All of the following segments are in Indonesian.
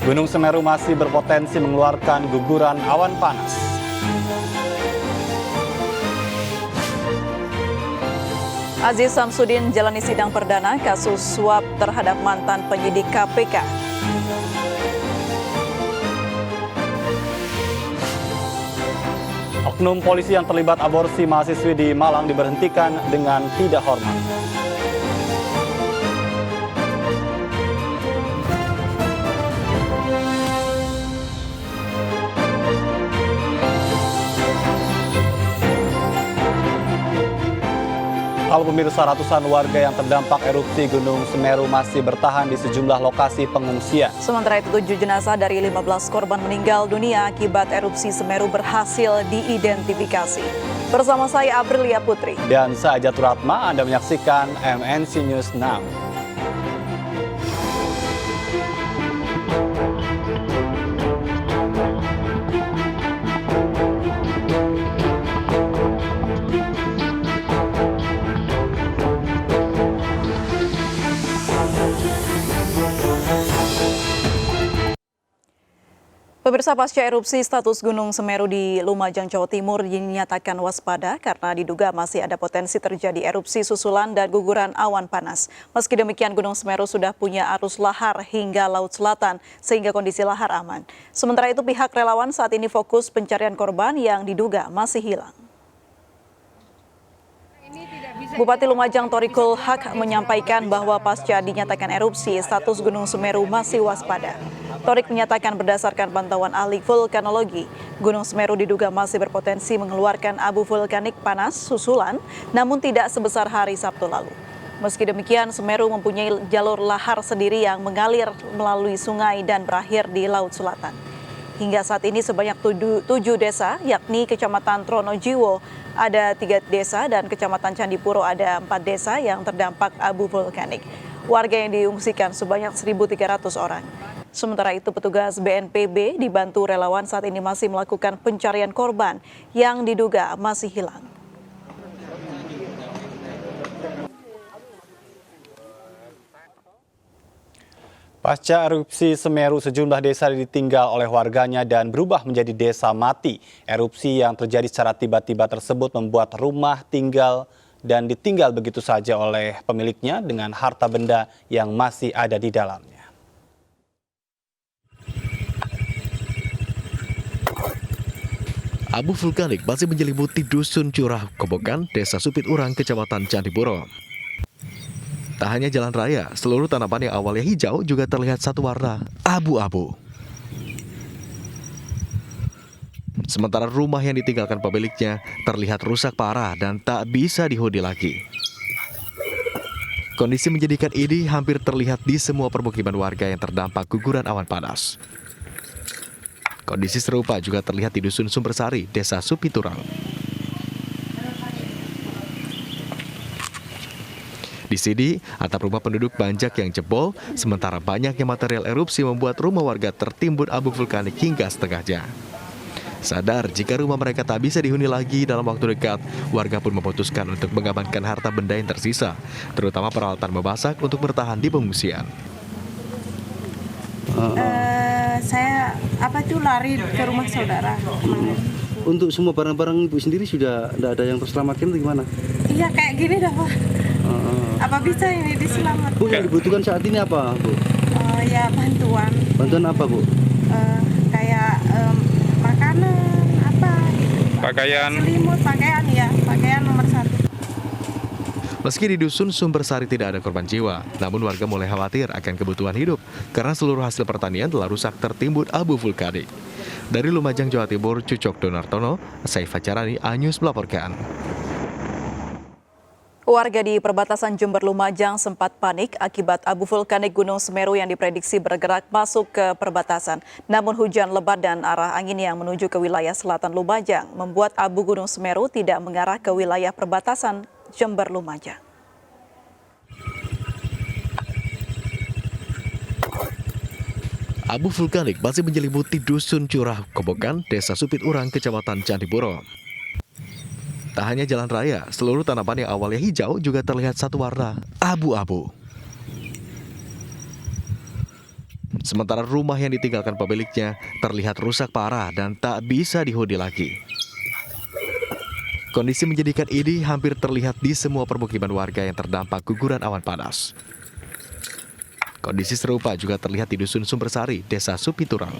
Gunung Semeru masih berpotensi mengeluarkan guguran awan panas. Aziz Samsudin jalani sidang perdana kasus suap terhadap mantan penyidik KPK. Oknum polisi yang terlibat aborsi mahasiswi di Malang diberhentikan dengan tidak hormat. Kalau pemirsa, ratusan warga yang terdampak erupsi Gunung Semeru masih bertahan di sejumlah lokasi pengungsian. Sementara itu 7 jenazah dari 15 korban meninggal dunia akibat erupsi Semeru berhasil diidentifikasi. Bersama saya Aprilia Putri. Dan saya Jatuh Ratma, Anda menyaksikan MNC News Now. Pemirsa, pasca erupsi, status Gunung Semeru di Lumajang, Jawa Timur dinyatakan waspada karena diduga masih ada potensi terjadi erupsi susulan dan guguran awan panas. Meski demikian, Gunung Semeru sudah punya arus lahar hingga Laut Selatan sehingga kondisi lahar aman. Sementara itu, pihak relawan saat ini fokus pencarian korban yang diduga masih hilang. Bupati Lumajang Thorikul Haq menyampaikan bahwa pasca dinyatakan erupsi, status Gunung Semeru masih waspada. Thorik menyatakan berdasarkan pantauan ahli vulkanologi, Gunung Semeru diduga masih berpotensi mengeluarkan abu vulkanik panas susulan, namun tidak sebesar hari Sabtu lalu. Meski demikian, Semeru mempunyai jalur lahar sendiri yang mengalir melalui sungai dan berakhir di Laut Selatan. Hingga saat ini sebanyak 7 desa, yakni Kecamatan Tronojiwo ada 3 desa dan Kecamatan Candipuro ada 4 desa yang terdampak abu vulkanik. Warga yang diungsikan sebanyak 1.300 orang. Sementara itu, petugas BNPB dibantu relawan saat ini masih melakukan pencarian korban yang diduga masih hilang. Pasca erupsi Semeru, sejumlah desa ditinggal oleh warganya dan berubah menjadi desa mati. Erupsi yang terjadi secara tiba-tiba tersebut membuat rumah tinggal dan ditinggal begitu saja oleh pemiliknya dengan harta benda yang masih ada di dalamnya. Abu vulkanik masih menyelimuti Dusun Curah Kobokan, Desa Supit Urang, Kecamatan Candipuro. Tak hanya jalan raya, seluruh tanaman yang awalnya hijau juga terlihat satu warna, abu-abu. Sementara rumah yang ditinggalkan pemiliknya terlihat rusak parah dan tak bisa dihuni lagi. Kondisi menjadikan ini hampir terlihat di semua permukiman warga yang terdampak guguran awan panas. Kondisi serupa juga terlihat di Dusun Sumbersari, Desa Supiturang. Di sini, atap rumah penduduk banjak yang jebol, sementara banyaknya material erupsi membuat rumah warga tertimbun abu vulkanik hingga setengahnya. Sadar jika rumah mereka tak bisa dihuni lagi dalam waktu dekat, warga pun memutuskan untuk mengamankan harta benda yang tersisa, terutama peralatan memasak untuk bertahan di pengungsian. Saya lari ke rumah saudara. Untuk semua barang-barang ibu sendiri sudah tidak ada yang terselamatkan atau gimana? Iya, kayak gini dah, Pak. Apa bisa ini diselamatkan? Bu, yang dibutuhkan saat ini apa, Bu? Ya bantuan. Bantuan apa, Bu? Kayak makanan, apa? Pakaian. Selimut, pakaian nomor 1. Meski di Dusun Sumbersari tidak ada korban jiwa, namun warga mulai khawatir akan kebutuhan hidup karena seluruh hasil pertanian telah rusak tertimbun abu vulkanik. Dari Lumajang, Jawa Timur, Cucok Donartono, saya Fajarani, A-News melaporkan. Warga di perbatasan Jember Lumajang sempat panik akibat abu vulkanik Gunung Semeru yang diprediksi bergerak masuk ke perbatasan. Namun hujan lebat dan arah angin yang menuju ke wilayah selatan Lumajang membuat abu Gunung Semeru tidak mengarah ke wilayah perbatasan Jember Lumajang. Abu vulkanik masih menyelimuti Dusun Curah Kobokan, Desa Supit Urang, Kecamatan Candipuro. Tak hanya jalan raya, seluruh tanaman yang awalnya hijau juga terlihat satu warna, abu-abu. Sementara rumah yang ditinggalkan pemiliknya terlihat rusak parah dan tak bisa dihuni lagi. Kondisi menjadikan ini hampir terlihat di semua permukiman warga yang terdampak guguran awan panas. Kondisi serupa juga terlihat di Dusun Sumbersari, Desa Supiturang.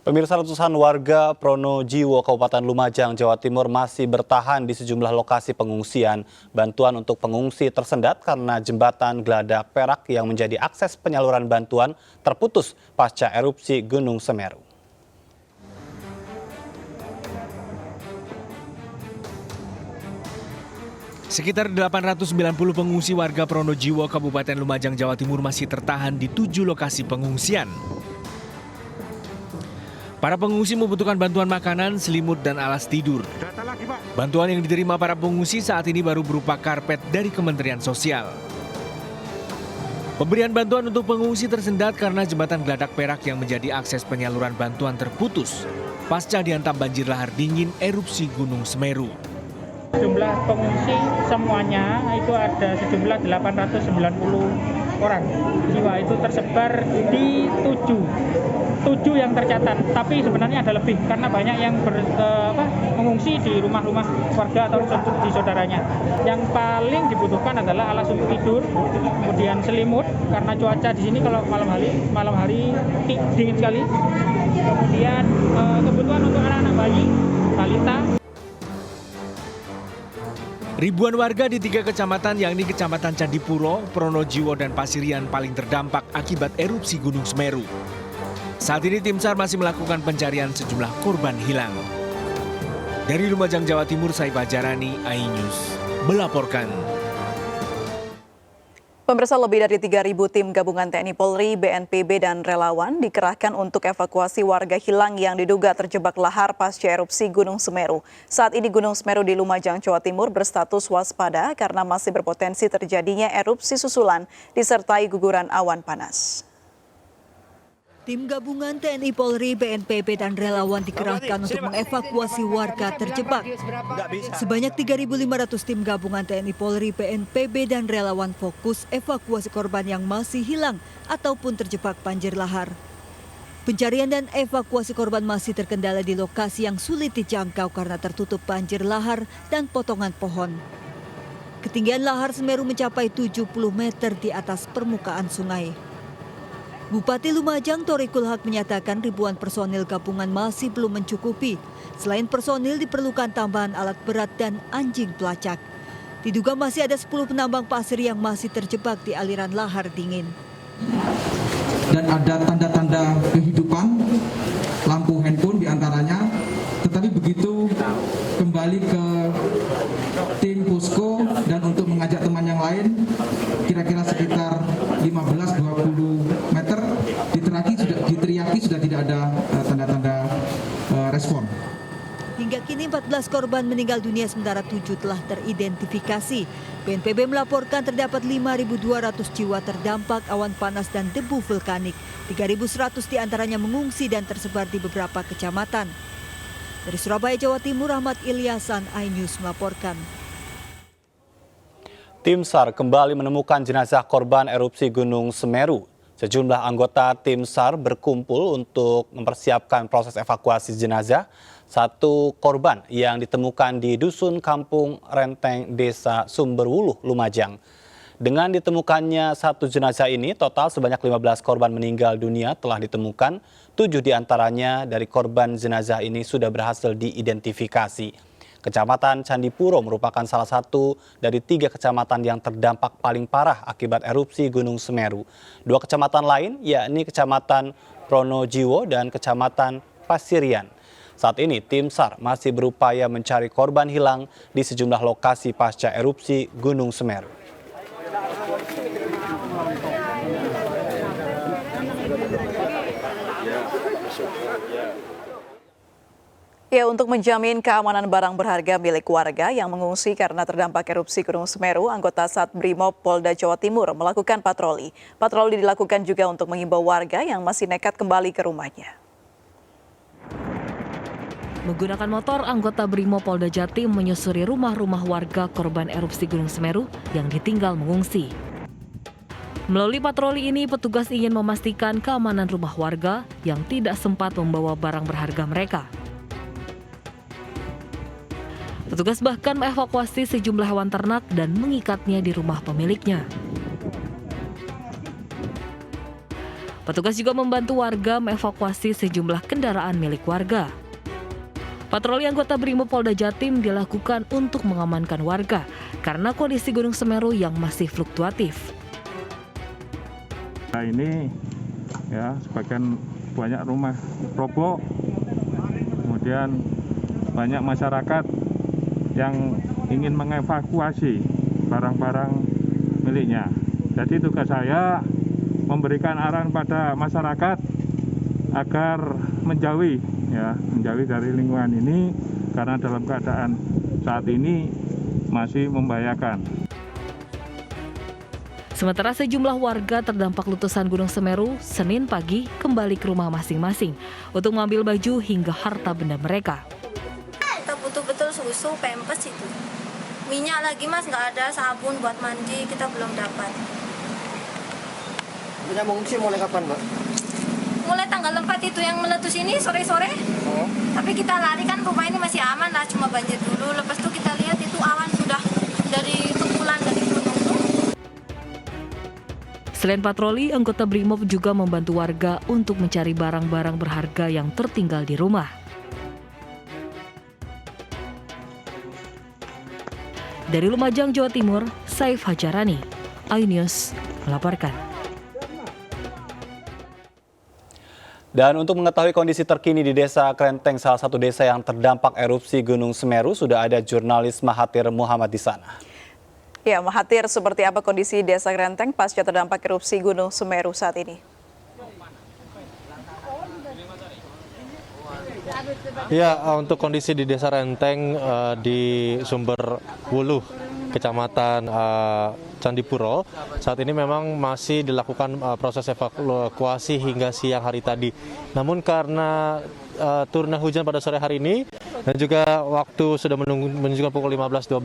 Pemirsa, ratusan warga Pronojiwo, Kabupaten Lumajang, Jawa Timur masih bertahan di sejumlah lokasi pengungsian. Bantuan untuk pengungsi tersendat karena jembatan Geladak Perak yang menjadi akses penyaluran bantuan terputus pasca erupsi Gunung Semeru. Sekitar 890 pengungsi warga Pronojiwo, Kabupaten Lumajang, Jawa Timur masih tertahan di 7 lokasi pengungsian. Para pengungsi membutuhkan bantuan makanan, selimut, dan alas tidur. Bantuan yang diterima para pengungsi saat ini baru berupa karpet dari Kementerian Sosial. Pemberian bantuan untuk pengungsi tersendat karena jembatan Geladak Perak yang menjadi akses penyaluran bantuan terputus pasca dihantam banjir lahar dingin erupsi Gunung Semeru. Jumlah pengungsi semuanya itu ada sejumlah 890 orang jiwa, itu tersebar di 7 yang tercatat, tapi sebenarnya ada lebih karena banyak yang mengungsi di rumah-rumah warga atau di saudaranya. Yang paling dibutuhkan adalah alas untuk tidur, kemudian selimut karena cuaca di sini kalau malam hari dingin sekali. Kemudian kebutuhan untuk anak-anak bayi, balita. Ribuan warga di 3 kecamatan, yakni Kecamatan Candipuro, Pronojiwo, dan Pasirian paling terdampak akibat erupsi Gunung Semeru. Saat ini tim SAR masih melakukan pencarian sejumlah korban hilang. Dari Lumajang, Jawa Timur, saya Fajarani, iNews melaporkan. Pemirsa, lebih dari 3.000 tim gabungan TNI Polri, BNPB, dan relawan dikerahkan untuk evakuasi warga hilang yang diduga terjebak lahar pasca erupsi Gunung Semeru. Saat ini Gunung Semeru di Lumajang, Jawa Timur berstatus waspada karena masih berpotensi terjadinya erupsi susulan disertai guguran awan panas. Tim gabungan TNI Polri, BNPB, dan relawan dikerahkan untuk mengevakuasi warga terjebak. Sebanyak 3.500 tim gabungan TNI Polri, BNPB, dan relawan fokus evakuasi korban yang masih hilang ataupun terjebak banjir lahar. Pencarian dan evakuasi korban masih terkendala di lokasi yang sulit dijangkau karena tertutup banjir lahar dan potongan pohon. Ketinggian lahar Semeru mencapai 70 meter di atas permukaan sungai. Bupati Lumajang Thorikul Haq menyatakan ribuan personil gabungan masih belum mencukupi. Selain personil diperlukan tambahan alat berat dan anjing pelacak. Diduga masih ada 10 penambang pasir yang masih terjebak di aliran lahar dingin. Dan ada tanda-tanda kehidupan, lampu handphone diantaranya. Tetapi begitu kembali ke tim posko dan untuk mengajak teman yang lain, kira-kira sekitar 15-20 meter diteriaki sudah tidak ada tanda-tanda respon. Hingga kini 14 korban meninggal dunia sementara 7 telah teridentifikasi. BNPB melaporkan terdapat 5.200 jiwa terdampak awan panas dan debu vulkanik. 3.100 diantaranya mengungsi dan tersebar di beberapa kecamatan. Dari Surabaya, Jawa Timur, Ahmad Ilyasan, iNews melaporkan. Tim SAR kembali menemukan jenazah korban erupsi Gunung Semeru. Sejumlah anggota tim SAR berkumpul untuk mempersiapkan proses evakuasi jenazah. Satu korban yang ditemukan di Dusun Kampung Renteng, Desa Sumberwuluh, Lumajang. Dengan ditemukannya satu jenazah ini, total sebanyak 15 korban meninggal dunia telah ditemukan. 7 diantaranya dari korban jenazah ini sudah berhasil diidentifikasi. Kecamatan Candipuro merupakan salah satu dari 3 kecamatan yang terdampak paling parah akibat erupsi Gunung Semeru. 2 kecamatan lain yakni Kecamatan Pronojiwo dan Kecamatan Pasirian. Saat ini tim SAR masih berupaya mencari korban hilang di sejumlah lokasi pasca erupsi Gunung Semeru. Ya, untuk menjamin keamanan barang berharga milik warga yang mengungsi karena terdampak erupsi Gunung Semeru, anggota Satbrimob Polda Jawa Timur melakukan patroli. Patroli dilakukan juga untuk mengimbau warga yang masih nekat kembali ke rumahnya. Menggunakan motor, anggota Brimo Polda Jatim menyusuri rumah-rumah warga korban erupsi Gunung Semeru yang ditinggal mengungsi. Melalui patroli ini, petugas ingin memastikan keamanan rumah warga yang tidak sempat membawa barang berharga mereka. Petugas bahkan mengevakuasi sejumlah hewan ternak dan mengikatnya di rumah pemiliknya. Petugas juga membantu warga mengevakuasi sejumlah kendaraan milik warga. Patroli anggota Brimo Polda Jatim dilakukan untuk mengamankan warga karena kondisi Gunung Semeru yang masih fluktuatif. Nah ini ya sebagian banyak rumah roboh, kemudian banyak masyarakat yang ingin mengevakuasi barang-barang miliknya. Jadi tugas saya memberikan arahan pada masyarakat agar menjauhi dari lingkungan ini karena dalam keadaan saat ini masih membahayakan. Sementara sejumlah warga terdampak letusan Gunung Semeru Senin pagi kembali ke rumah masing-masing untuk mengambil baju hingga harta benda mereka. Kita butuh betul susu, pempes itu. Minyak lagi mas nggak ada, sabun buat mandi kita belum dapat. Punya mengungsi mulai kapan Mbak? Mulai tanggal 4 itu yang meletus ini sore-sore. Oh. Tapi kita lari kan rumah ini masih aman lah, cuma banjir dulu. Lepas itu kita lihat itu awan sudah dari tumpulan dari gunung tuh. Selain patroli, anggota Brimob juga membantu warga untuk mencari barang-barang berharga yang tertinggal di rumah. Dari Lumajang, Jawa Timur, Saif Hajarani, iNews melaporkan. Dan untuk mengetahui kondisi terkini di Desa Krenteng, salah satu desa yang terdampak erupsi Gunung Semeru, sudah ada jurnalis Mahathir Muhammad di sana. Ya, Mahathir, seperti apa kondisi Desa Krenteng pasca terdampak erupsi Gunung Semeru saat ini? Ya, untuk kondisi di Desa Renteng di Sumber Wuluh, Kecamatan Candipuro, saat ini memang masih dilakukan proses evakuasi hingga siang hari tadi. Namun karena turunnya hujan pada sore hari ini dan juga waktu sudah menunjukkan pukul 15.12,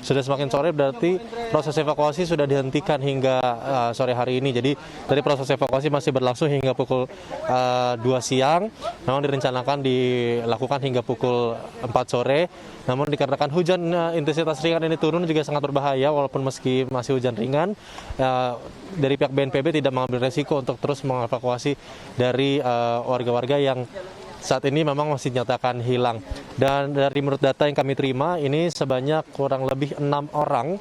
sudah semakin sore, berarti proses evakuasi sudah dihentikan hingga sore hari ini. Jadi dari proses evakuasi masih berlangsung hingga pukul 2 siang, namun direncanakan dilakukan hingga pukul 4 sore. Namun dikarenakan hujan intensitas ringan ini turun juga sangat berbahaya, walaupun meski masih hujan ringan, dari pihak BNPB tidak mengambil resiko untuk terus mengevakuasi dari warga-warga yang saat ini memang masih dinyatakan hilang. Dan dari menurut data yang kami terima, ini sebanyak kurang lebih 6 orang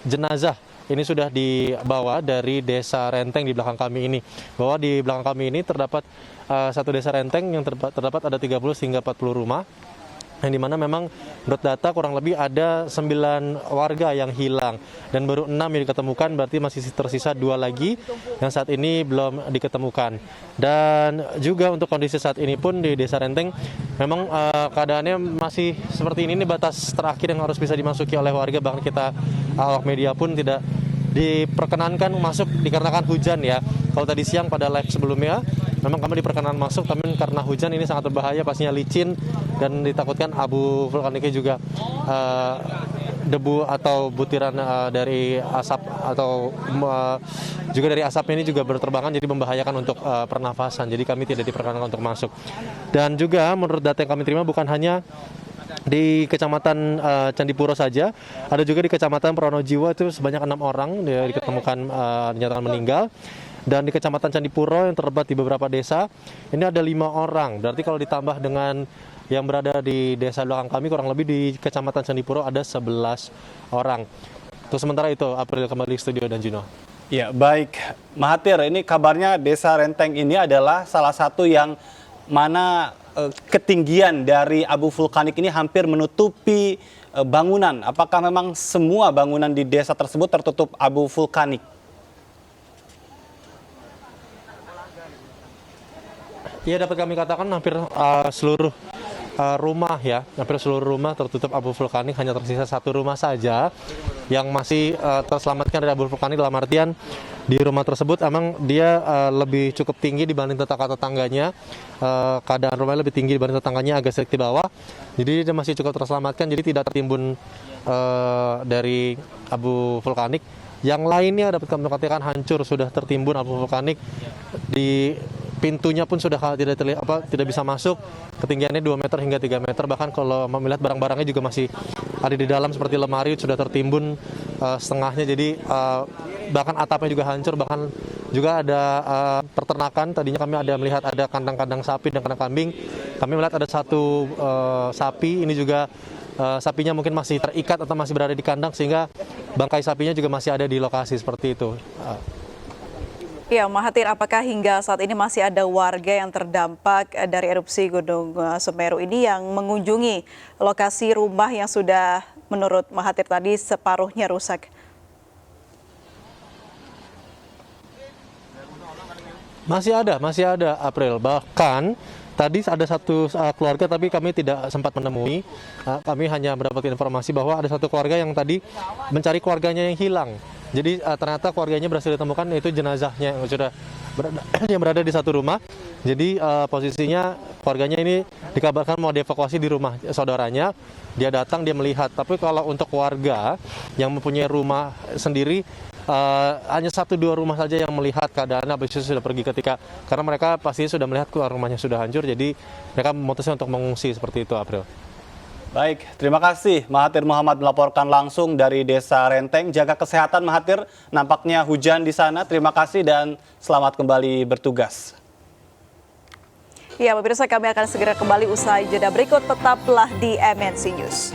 jenazah ini sudah dibawa dari Desa Renteng di belakang kami ini. Bahwa di belakang kami ini terdapat satu Desa Renteng yang terdapat ada 30 hingga 40 rumah. Yang dimana memang menurut data kurang lebih ada 9 warga yang hilang dan baru 6 yang diketemukan, berarti masih tersisa 2 lagi yang saat ini belum diketemukan. Dan juga untuk kondisi saat ini pun di Desa Renteng memang keadaannya masih seperti ini batas terakhir yang harus bisa dimasuki oleh warga, bahkan kita awak media pun tidak diperkenankan masuk dikarenakan hujan ya. Kalau tadi siang pada live sebelumnya memang kami diperkenan masuk, tapi karena hujan ini sangat berbahaya, pastinya licin dan ditakutkan abu vulkaniknya juga debu atau butiran dari asap atau juga dari asap ini juga berterbangan, jadi membahayakan untuk pernafasan. Jadi kami tidak diperkenankan untuk masuk. Dan juga menurut data yang kami terima bukan hanya di Kecamatan Candipuro saja, ada juga di Kecamatan Pronojiwo itu sebanyak 6 orang diketemukan dinyatakan meninggal. Dan di Kecamatan Candipuro yang terdapat di beberapa desa, ini ada 5 orang. Berarti kalau ditambah dengan yang berada di desa belakang kami, kurang lebih di Kecamatan Candipuro ada 11 orang. Untuk sementara itu, April kembali ke studio dan Juno. Ya, baik. Mahathir, ini kabarnya Desa Renteng ini adalah salah satu yang mana ketinggian dari abu vulkanik ini hampir menutupi bangunan. Apakah memang semua bangunan di desa tersebut tertutup abu vulkanik? Ya, dapat kami katakan hampir seluruh rumah ya, hampir seluruh rumah tertutup abu vulkanik, hanya tersisa 1 rumah saja yang masih terselamatkan dari abu vulkanik, dalam artian di rumah tersebut emang dia lebih cukup tinggi dibanding tetangganya. Keadaan rumahnya lebih tinggi dibanding tetangganya, agak sedikit di bawah. Jadi dia masih cukup terselamatkan, jadi tidak tertimbun dari abu vulkanik. Yang lainnya dapat kami katakan hancur, sudah tertimbun abu vulkanik. Di pintunya pun sudah tidak bisa masuk. Ketinggiannya 2 meter hingga 3 meter. Bahkan kalau melihat barang-barangnya juga masih ada di dalam, seperti lemari sudah tertimbun setengahnya. Jadi bahkan atapnya juga hancur. Bahkan juga ada peternakan. Tadinya kami ada melihat ada kandang-kandang sapi dan kandang kambing. Kami melihat ada satu sapi. Ini juga sapinya mungkin masih terikat atau masih berada di kandang, sehingga bangkai sapinya juga masih ada di lokasi seperti itu. Ya, Mahathir, apakah hingga saat ini masih ada warga yang terdampak dari erupsi Gunung Semeru ini yang mengunjungi lokasi rumah yang sudah menurut Mahathir tadi separuhnya rusak? Masih ada, April. Bahkan tadi ada satu keluarga, tapi kami tidak sempat menemui. Kami hanya mendapatkan informasi bahwa ada satu keluarga yang tadi mencari keluarganya yang hilang. Jadi ternyata keluarganya berhasil ditemukan, yaitu jenazahnya yang berada di satu rumah. Jadi posisinya keluarganya ini dikabarkan mau dievakuasi di rumah saudaranya. Dia datang, dia melihat. Tapi kalau untuk warga yang mempunyai rumah sendiri, hanya 1-2 rumah saja yang melihat keadaan habis itu sudah pergi karena mereka pasti sudah melihat rumahnya sudah hancur, jadi mereka memutuskan untuk mengungsi seperti itu, April. Baik, terima kasih Mahathir Mohamad melaporkan langsung dari Desa Renteng. Jaga kesehatan Mahathir, nampaknya hujan di sana. Terima kasih dan selamat kembali bertugas. Ya, pemirsa, kami akan segera kembali usai jeda berikut. Tetaplah di MNC News.